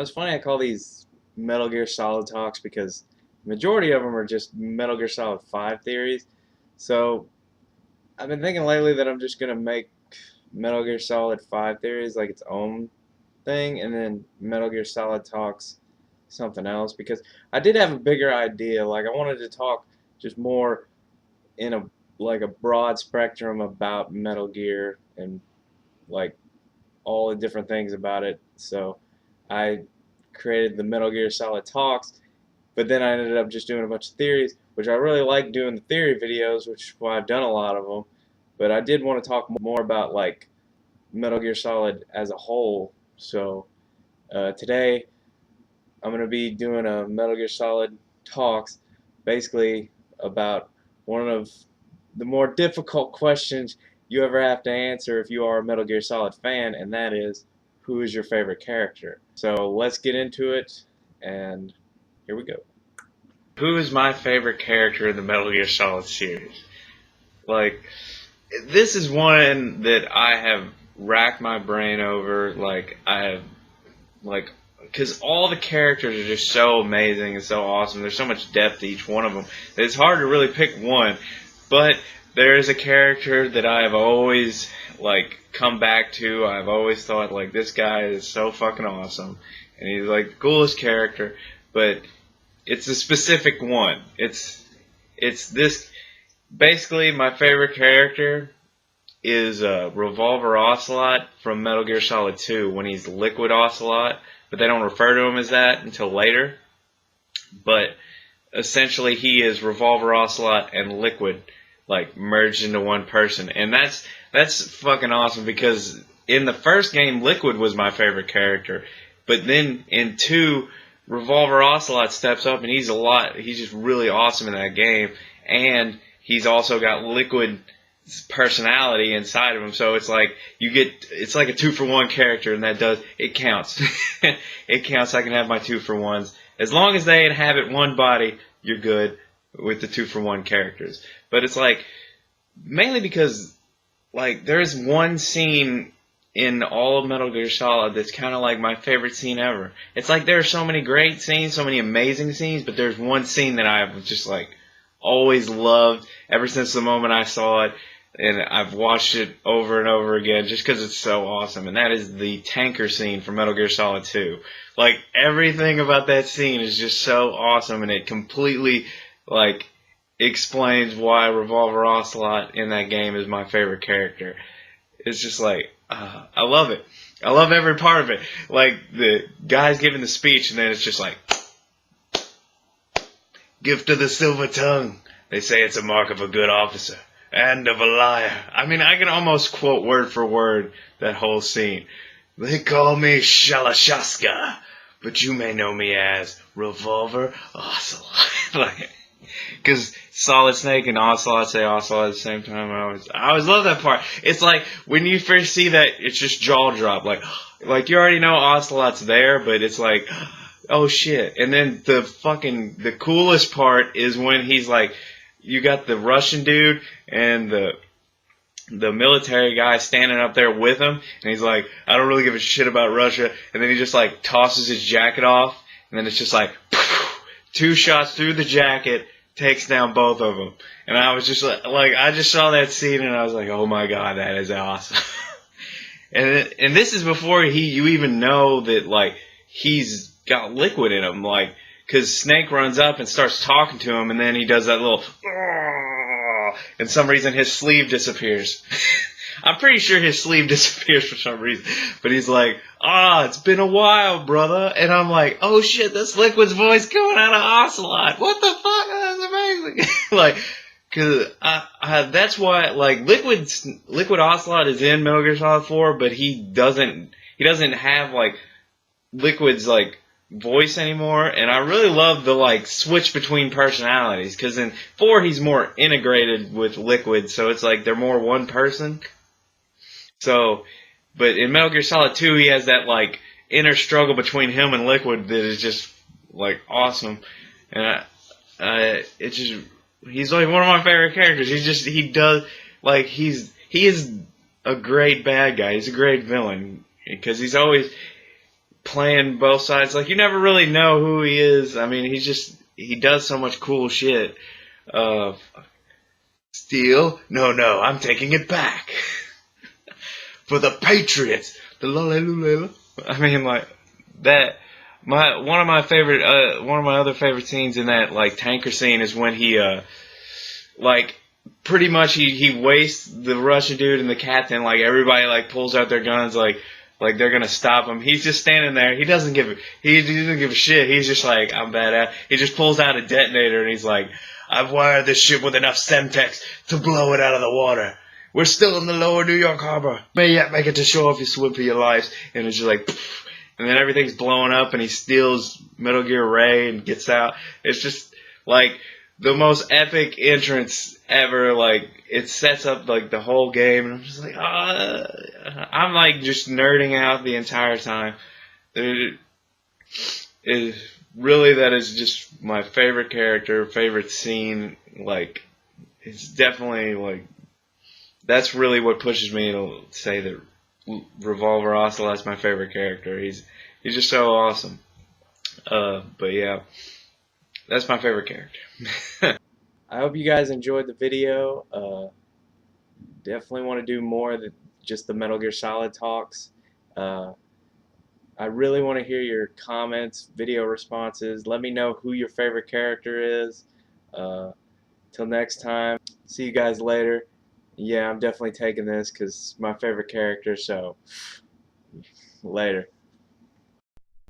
It's funny I call these Metal Gear Solid talks because the majority of them are just Metal Gear Solid 5 theories. So I've been thinking lately that I'm just gonna make Metal Gear Solid 5 theories like its own thing, and then Metal Gear Solid talks something else because I did have a bigger idea. Like I wanted to talk just more in a broad spectrum about Metal Gear and like all the different things about it. So I created the Metal Gear Solid talks, but then I ended up just doing a bunch of theories, which I really like doing the theory videos, which is why I've done a lot of them. But I did want to talk more about like Metal Gear Solid as a whole. So today I'm going to be doing a Metal Gear Solid talks, basically about one of the more difficult questions you ever have to answer if you are a Metal Gear Solid fan, and that is, who is your favorite character? So let's get into it, and here we go. Who is my favorite character in the Metal Gear Solid series? Like, this is one that I have racked my brain over. Like, I have, like, because all the characters are just so amazing and so awesome. There's so much depth to each one of them that it's hard to really pick one. But there is a character that I have always like come back to. I've always thought like this guy is so fucking awesome, and he's like the coolest character. But it's a specific one. It's this. Basically, my favorite character is Revolver Ocelot from Metal Gear Solid 2 when he's Liquid Ocelot, but they don't refer to him as that until later. But essentially, he is Revolver Ocelot and Liquid, like merged into one person, and that's fucking awesome because in the first game, Liquid was my favorite character, but then in 2, Revolver Ocelot steps up and he's just really awesome in that game, and he's also got Liquid personality inside of him, so it's like it's like a 2-for-1 character, and it counts. It counts. I can have my 2-for-1s as long as they inhabit one body. You're good with the 2-for-1 characters, but it's like mainly because like there's one scene in all of Metal Gear Solid that's kind of like my favorite scene ever. It's like there are so many great scenes, so many amazing scenes, but there's one scene that I've just like always loved ever since the moment I saw it. And I've watched it over and over again just because it's so awesome. And that is the tanker scene from Metal Gear Solid 2. Like, everything about that scene is just so awesome. And it completely, like, explains why Revolver Ocelot in that game is my favorite character. It's just like, I love it. I love every part of it. Like, the guy's giving the speech, and then it's just like, gift of the silver tongue. They say it's a mark of a good officer. And of a liar. I mean, I can almost quote word for word that whole scene. They call me Shalashaska, but you may know me as Revolver Ocelot. Like, because Solid Snake and Ocelot say Ocelot at the same time. I always love that part. It's like when you first see that, it's just jaw drop. Like you already know Ocelot's there, but it's like, oh shit. And then the coolest part is when he's like, you got the Russian dude and the military guy standing up there with him, and he's like, I don't really give a shit about Russia, and then he just like tosses his jacket off, and then it's just like, 2 shots through the jacket, takes down both of them. And I was just like I just saw that scene, and I was like, oh my god, that is awesome. and this is before you even know that like he's got Liquid in him, like, because Snake runs up and starts talking to him, and then he does that little, and some reason his sleeve disappears. I'm pretty sure his sleeve disappears for some reason. But he's like, it's been a while, brother. And I'm like, oh shit, that's Liquid's voice coming out of Ocelot. What the fuck? That's amazing. Like, cause that's why, like, Liquid Ocelot is in Metal Gear Solid 4, but he doesn't have, like, Liquid's, like, voice anymore, and I really love the like switch between personalities, because in 4 he's more integrated with Liquid, so it's like they're more one person. So, but in Metal Gear Solid 2 he has that like inner struggle between him and Liquid that is just like awesome, and it's just he's like one of my favorite characters. He is a great bad guy. He's a great villain because he's always playing both sides. Like, you never really know who he is. I mean, he does so much cool shit. Uh, Steal? No, no, I'm taking it back. For the Patriots. The la. I mean, like, that. One of my other favorite scenes in that, like, tanker scene is when he, like, pretty much he wastes the Russian dude and the captain. Like, everybody, like, pulls out their guns, like they're gonna stop him. He's just standing there. He doesn't give a shit. He's just like, I'm badass. He just pulls out a detonator and he's like, I've wired this ship with enough Semtex to blow it out of the water. We're still in the lower New York harbor. May yet make it to shore if you swim for your lives. And it's just like, pfft, and then everything's blowing up and he steals Metal Gear Ray and gets out. It's just like the most epic entrance ever. Like, it sets up like the whole game, and I'm just like, I'm like just nerding out the entire time. Really, that is just my favorite character, favorite scene. Like, it's definitely like that's really what pushes me to say that Revolver Ocelot's my favorite character. He's just so awesome. But yeah, that's my favorite character. I hope you guys enjoyed the video. Definitely want to do more than just the Metal Gear Solid talks. Uh, I really want to hear your comments, video responses. Let me know who your favorite character is. Till next time, see you guys later. Yeah, I'm definitely taking this because it's my favorite character, so later.